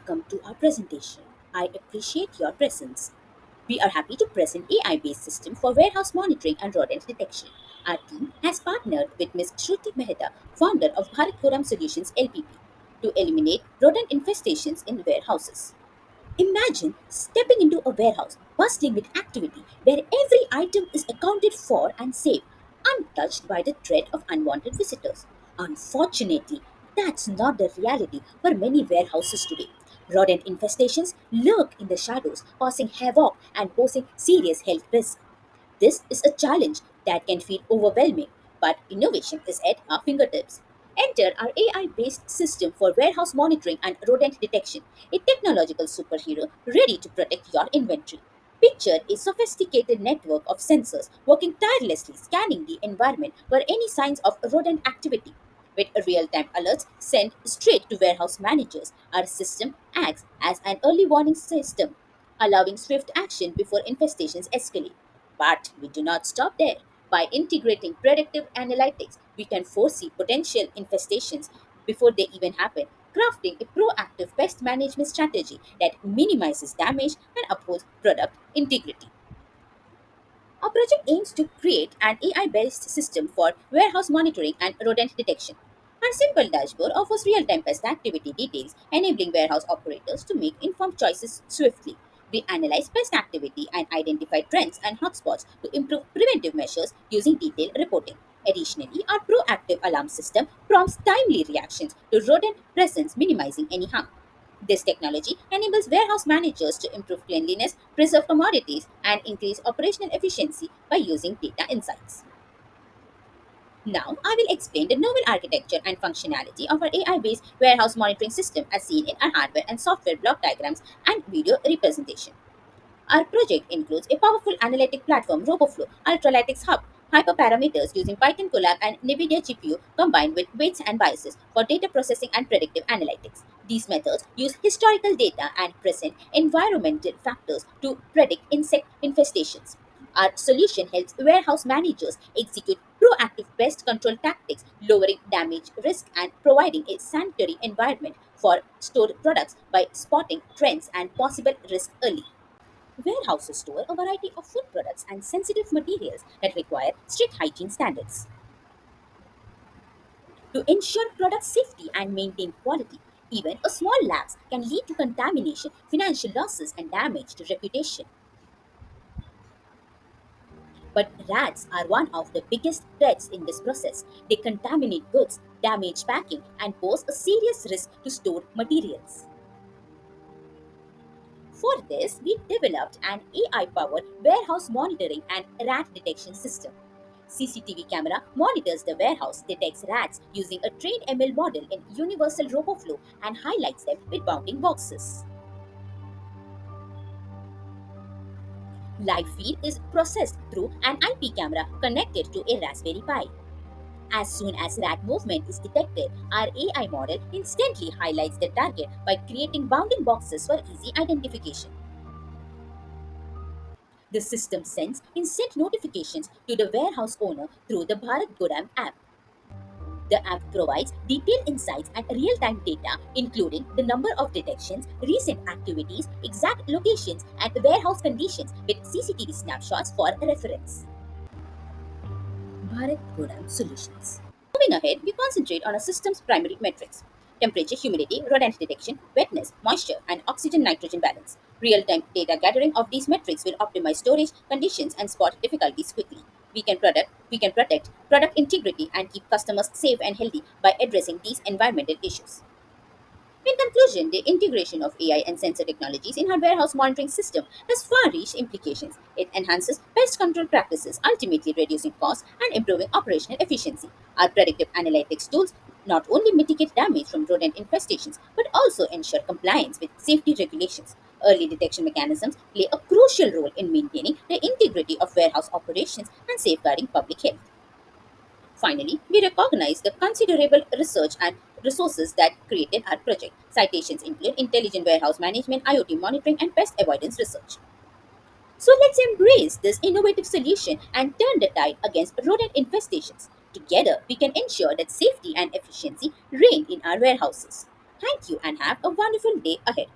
welcome to our presentation. I appreciate your presence. We are happy to present AI-based system for warehouse monitoring and rodent detection. Our team has partnered with Ms. Shruti Mehta, founder of Bharat Kodam Solutions LPP, to eliminate rodent infestations in warehouses. Imagine stepping into a warehouse bustling with activity where every item is accounted for and safe, untouched by the threat of unwanted visitors. Unfortunately, that's not the reality for many warehouses today. Rodent infestations lurk in the shadows, causing havoc and posing serious health risks. This is a challenge that can feel overwhelming, but innovation is at our fingertips. Enter our AI based system for warehouse monitoring and rodent detection, a technological superhero ready to protect your inventory. Picture a sophisticated network of sensors working tirelessly scanning the environment for any signs of rodent activity. With real time alerts sent straight to warehouse managers, our system acts as an early warning system, allowing swift action before infestations escalate. But we do not stop there. By integrating predictive analytics, we can foresee potential infestations before they even happen, crafting a proactive pest management strategy that minimizes damage and upholds product integrity. Our project aims to create an AI based system for warehouse monitoring and rodent detection. Our simple dashboard offers real time pest activity details, enabling warehouse operators to make informed choices swiftly. We analyze pest activity and identify trends and hotspots to improve preventive measures using detailed reporting. Additionally, our proactive alarm system prompts timely reactions to rodent presence, minimizing any harm. This technology enables warehouse managers to improve cleanliness, preserve commodities, and increase operational efficiency by using data insights. Now, I will explain the novel architecture and functionality of our AI based warehouse monitoring system as seen in our hardware and software block diagrams and video representation. Our project includes a powerful analytic platform, RoboFlow, Ultralytics Hub, hyperparameters using Python Colab and NVIDIA GPU combined with weights and biases for data processing and predictive analytics. These methods use historical data and present environmental factors to predict insect infestations. Our solution helps warehouse managers execute proactive pest control tactics, lowering damage risk and providing a sanitary environment for stored products by spotting trends and possible risk early. Warehouses store a variety of food products and sensitive materials that require strict hygiene standards. To ensure product safety and maintain quality, even a small lapse can lead to contamination, financial losses, and damage to reputation. But rats are one of the biggest threats in this process. They contaminate goods, damage packing, and pose a serious risk to stored materials. For this, we developed an AI powered warehouse monitoring and rat detection system. CCTV camera monitors the warehouse, detects rats using a trained ML model in Universal RoboFlow, and highlights them with bounding boxes. Live feed is processed through an IP camera connected to a Raspberry Pi. As soon as rat movement is detected, our AI model instantly highlights the target by creating bounding boxes for easy identification. The system sends instant notifications to the warehouse owner through the Bharat Godam app. The app provides detailed insights and real time data, including the number of detections, recent activities, exact locations, and warehouse conditions with CCTV snapshots for reference. Bharat Godam Solutions. Moving ahead, we concentrate on a system's primary metrics: temperature, humidity, rodent detection, wetness, moisture, and oxygen nitrogen balance. Real time data gathering of these metrics will optimize storage conditions and spot difficulties quickly. We can protect product integrity and keep customers safe and healthy by addressing these environmental issues. In conclusion, the integration of AI and sensor technologies in our warehouse monitoring system has far reached implications. It enhances pest control practices, ultimately reducing costs and improving operational efficiency. Our predictive analytics tools not only mitigate damage from rodent infestations but also ensure compliance with safety regulations. Early detection mechanisms play a crucial role in maintaining the integrity of warehouse operations and safeguarding public health. Finally, we recognize the considerable research and resources that created our project. Citations include intelligent warehouse management, IoT monitoring, and pest avoidance research. So let's embrace this innovative solution and turn the tide against rodent infestations. Together, we can ensure that safety and efficiency reign in our warehouses. Thank you and have a wonderful day ahead.